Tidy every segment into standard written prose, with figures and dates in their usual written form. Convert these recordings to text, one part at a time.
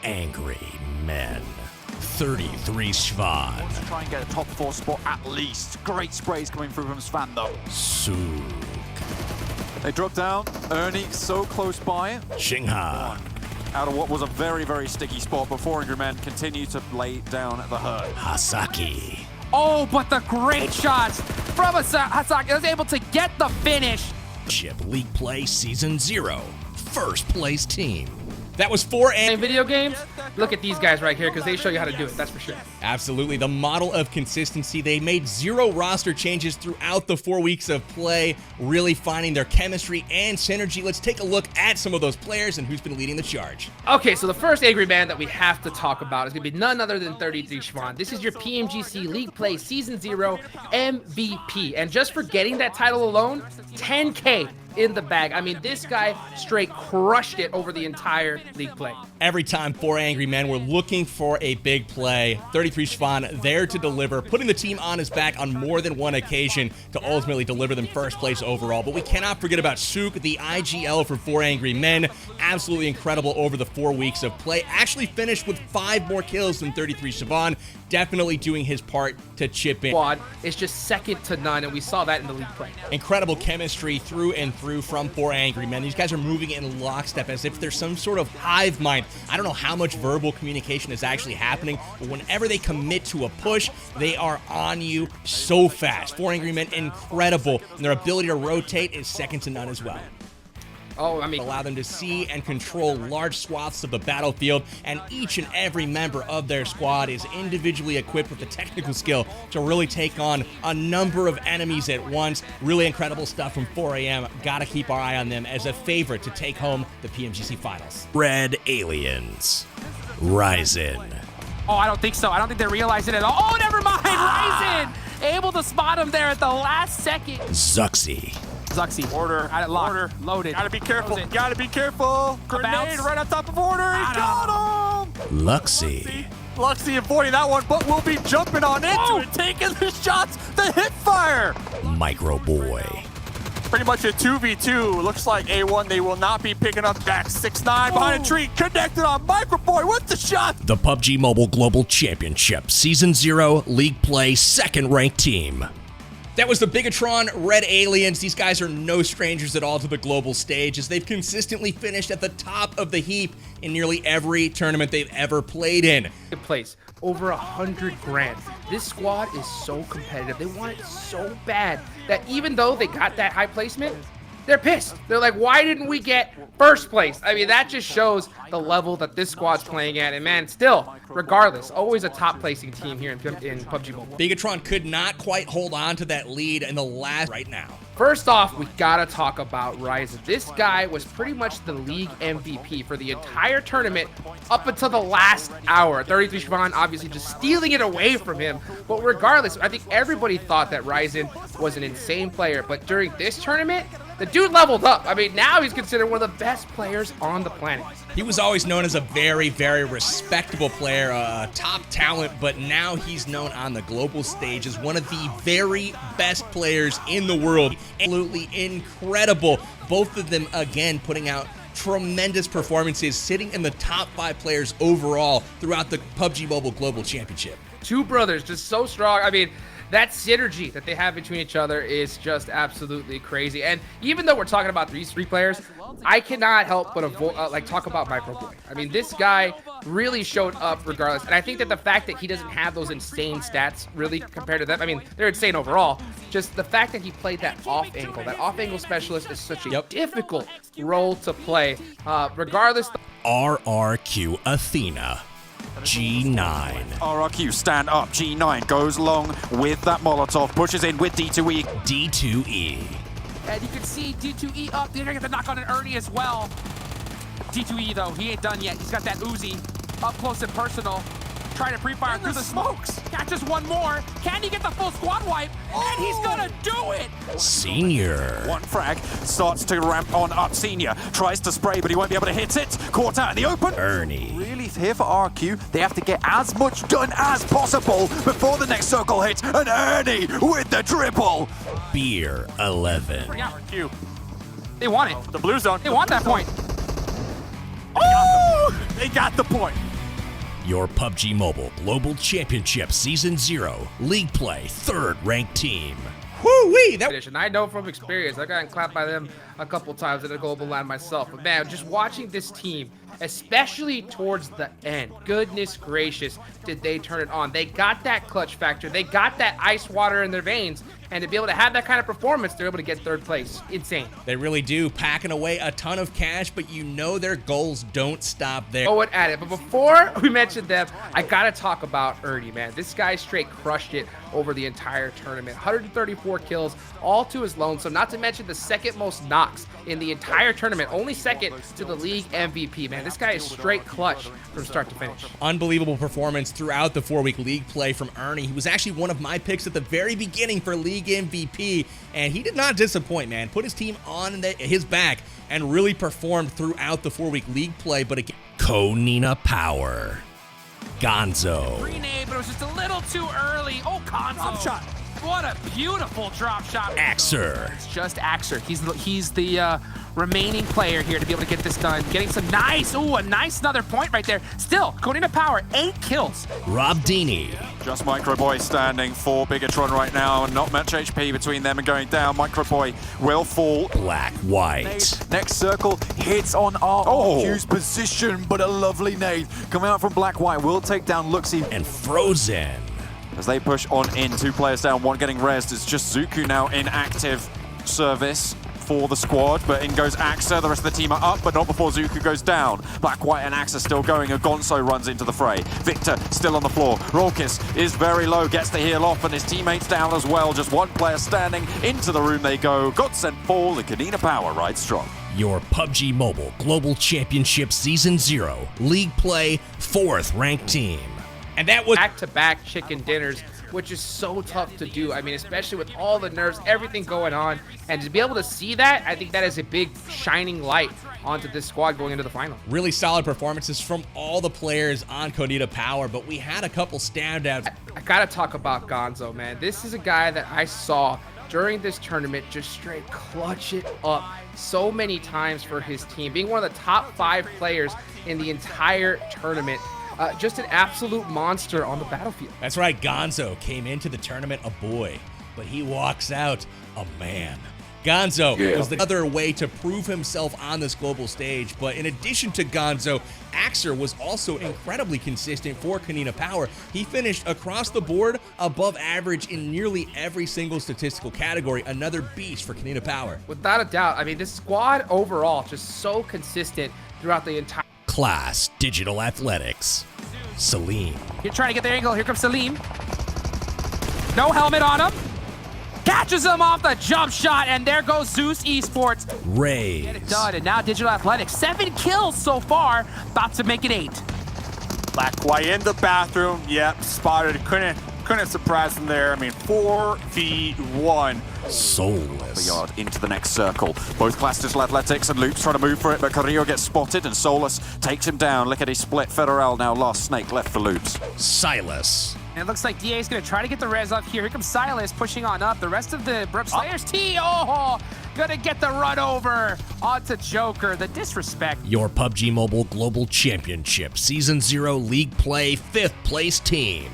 angry men. 33 Schwan. Wants to try and get a top 4 spot at least. Great sprays coming through from Svan though. Suk. They drop down. Ernie so close by. Xingha. Out of what was a very, very sticky spot, but 400 men continue to lay down the hurt. Hasaki. Oh, but the great shots from Hasaki was able to get the finish. Chip League Play Season 0. First place team. That was 4 In video games, look at these guys right here because they show you how to do it, that's for sure. Absolutely, the model of consistency. They made 0 roster changes throughout the 4 weeks of play, really finding their chemistry and synergy. Let's take a look at some of those players and who's been leading the charge. Okay, so the first angry man that we have to talk about is going to be none other than 33 Schwan. This is your PMGC League Play Season 0 MVP. And just for getting that title alone, 10K in the bag. I mean, this guy straight crushed it over the entire league play. Every time 4 angry men were looking for a big play, 33 Schwan there to deliver, putting the team on his back on more than one occasion to ultimately deliver them first place overall. But we cannot forget about Suk, the IGL for 4 angry men. Absolutely incredible over the 4 weeks of play. Actually finished with 5 more kills than 33 Schwan. Definitely doing his part to chip in. Squad is just second to none, and we saw that in the league play. Incredible chemistry through and through from 4 angry men. These guys are moving in lockstep as if there's some sort of hive mind. I don't know how much verbal communication is actually happening, but whenever they commit to a push, they are on you so fast. 4 angry men, incredible, and their ability to rotate is second to none as well. Oh, I mean, Allow them to see and control large swaths of the battlefield, and each and every member of their squad is individually equipped with the technical skill to really take on a number of enemies at once. Really incredible stuff from 4AM. Gotta keep our eye on them as a favorite to take home the PMGC finals. Red Aliens. Ryzen. oh, I don't think so. I don't think they realize it at all. Oh, never mind. Ryzen able to spot him there at the last second. Zuxi. Zuxi. Order. Got it locked. Order. Loaded. Gotta be careful. Close it. Gotta be careful. Grenade bounce. right on top of Order. He's got him. Luxy. Luxy avoiding that one, but will be jumping on into it, taking the shots, the hip fire. Micro Boy. Pretty much a 2v2. Looks like A1, they will not be picking up back. 6'9" behind a tree, connected on Microboy with the shot. The PUBG Mobile Global Championship Season 0 League Play second ranked team. That was the Bigetron Red Aliens. These guys are no strangers at all to the global stage, as they've consistently finished at the top of the heap in nearly every tournament they've ever played in. Good place. Over 100 grand. This squad is so competitive. They want it so bad that even though they got that high placement, they're pissed. They're like, why didn't we get first place? I mean, that just shows the level that this squad's playing at. And man, still, regardless, always a top placing team here in PUBG Mobile. Bigetron could not quite hold on to that lead in the last right now. First off, we gotta talk about Ryzen. This guy was pretty much the league MVP for the entire tournament up until the last hour. 33 Schwan obviously just stealing it away from him. But regardless, I think everybody thought that Ryzen was an insane player. But during this tournament, the dude leveled up. I mean, now he's considered one of the best players on the planet. He was always known as a very, very respectable player, a top talent, but now he's known on the global stage as one of the very best players in the world. Absolutely incredible. Both of them, again, putting out tremendous performances, sitting in the top 5 players overall throughout the PUBG Mobile Global Championship. Two brothers, just so strong. I mean, that synergy that they have between each other is just absolutely crazy. And even though we're talking about these 3 players, I cannot help but talk about Microboy. I mean, this guy really showed up regardless. And I think that the fact that he doesn't have those insane stats really compared to them, I mean, they're insane overall. Just the fact that he played that off-angle specialist is such a difficult role to play. Regardless. RRQ Athena. G9. RRQ stand up. G9 goes long with that Molotov, pushes in with D2E. D2E. And you can see D2E up. They're gonna get the knock on an Ernie as well. D2E though, he ain't done yet. He's got that Uzi up close and personal. Trying to pre-fire through the smokes. Catches one more. Can he get the full squad wipe? And he's gonna do it! Senior. One frag starts to ramp on up. Senior tries to spray, but he won't be able to hit it. Caught out in the open. Ernie. Really, here for RQ, they have to get as much done as possible before the next circle hits. And Ernie with the triple. Beer 11. RQ. They want it. The blue zone. They want that point. Oh! They got the point. Your PUBG Mobile Global Championship Season 0 League Play 3rd ranked team. Woo-wee! That And I know from experience, I've gotten clapped by them a couple times in the global line myself. But man, just watching this team, especially towards the end, goodness gracious, did they turn it on. They got that clutch factor. They got that ice water in their veins. And to be able to have that kind of performance, they're able to get 3rd place. Insane. They really do, packing away a ton of cash, but you know their goals don't stop there. Go at it. But before we mention them, I gotta talk about Ernie, man. This guy straight crushed it over the entire tournament. 134 kills, all to his lonesome. Not to mention the 2nd most knocks in the entire tournament, only 2nd to the league MVP, man. This guy is straight clutch from start to finish. Unbelievable performance throughout the 4-week league play from Ernie. He was actually one of my picks at the very beginning for league MVP, and he did not disappoint, man. Put his team on his back and really performed throughout the 4-week league play. But again, KONINA Power. Gonzo. Grenade, but it was just a little too early. Oh, Gonzo. Drop shot. What a beautiful drop shot. Axer. It's just Axer. He's the remaining player here to be able to get this done. Getting some nice, a nice another point right there. Still, KONINA Power, 8 kills. Robdini. Just Microboy standing for BIGETRON right now, and not much HP between them and going down. Microboy will fall. Black White. Next circle hits on Q's position, but a lovely nade coming out from Black White will take down Luxy. And Frozen. As they push on in, 2 players down, 1 getting rezzed. It's just Zuku now in active service for the squad, but in goes Axa. The rest of the team are up, but not before Zuku goes down. Black, White, and Axa still going. Agonso runs into the fray. Victor still on the floor. Rolkis is very low, gets the heal off, and his teammates down as well. Just 1 player standing. Into the room they go. Godsend fall. The KONINA Power rides strong. Your PUBG Mobile Global Championship Season 0 League Play 4th ranked team. And that was back-to-back chicken dinners, which is so tough to do. I mean, especially with all the nerves, everything going on. And to be able to see that, I think that is a big shining light onto this squad going into the final. Really solid performances from all the players on KONINA Power, but we had a couple standouts. I gotta talk about Gonzo, man. This is a guy that I saw during this tournament just straight clutch it up so many times for his team, being one of the top 5 players in the entire tournament. Just an absolute monster on the battlefield. That's right, Gonzo came into the tournament a boy, but he walks out a man. Gonzo was the other way to prove himself on this global stage, but in addition to Gonzo, Axer was also incredibly consistent for KONINA Power. He finished across the board above average in nearly every single statistical category. Another beast for KONINA Power. Without a doubt. I mean, this squad overall just so consistent throughout the entire KLAS Digital Athletics. Salim. You're trying to get the angle. Here comes Salim. No helmet on him. Catches him off the jump shot, and there goes Zeus Esports. Raze. Get it done, and now Digital Athletics. 7 kills so far, about to make it 8. Black White in the bathroom. Yep, spotted. Couldn't surprise them there. I mean, 4v1. Soulless. Yard into the next circle. Both KLAS Digital Athletics and Loops trying to move for it, but Carrillo gets spotted and Solus takes him down. Look at his split. Federal now lost. Snake left for Loops. Silas. And it looks like DA is going to try to get the res up here. Here comes Silas pushing on up. The rest of the Brooke Slayers going to get the run over onto Joker. The disrespect. Your PUBG Mobile Global Championship Season 0 League Play 5th place team.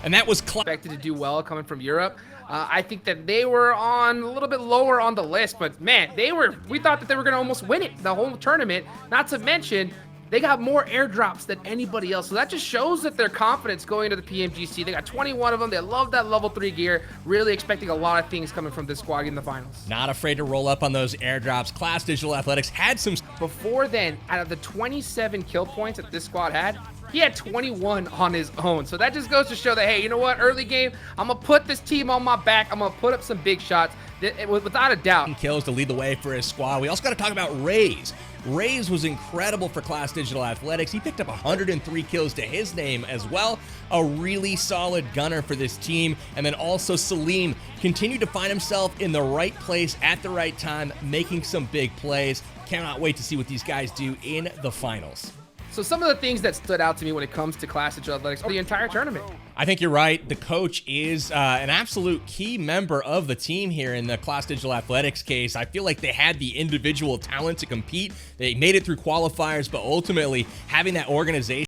And that was expected to do well coming from Europe. I think that they were on a little bit lower on the list, but man, we thought that they were going to almost win it the whole tournament. Not to mention, they got more airdrops than anybody else. So that just shows that their confidence going into the PMGC. They got 21 of them. They love that level 3 gear. Really expecting a lot of things coming from this squad in the finals. Not afraid to roll up on those airdrops. KLAS Digital Athletics had some. Before then, out of the 27 kill points that this squad had, he had 21 on his own. So that just goes to show that, hey, you know what? Early game, I'm going to put this team on my back. I'm going to put up some big shots. Without a doubt. Kills to lead the way for his squad. We also got to talk about Raze. Raze was incredible for KLAS Digital Athletics. He picked up 103 kills to his name as well. A really solid gunner for this team. And then also Salim continued to find himself in the right place at the right time, making some big plays. Cannot wait to see what these guys do in the finals. So some of the things that stood out to me when it comes to KLAS Digital Athletics the entire tournament. I think you're right. The coach is an absolute key member of the team here in the KLAS Digital Athletics case. I feel like they had the individual talent to compete. They made it through qualifiers, but ultimately having that organization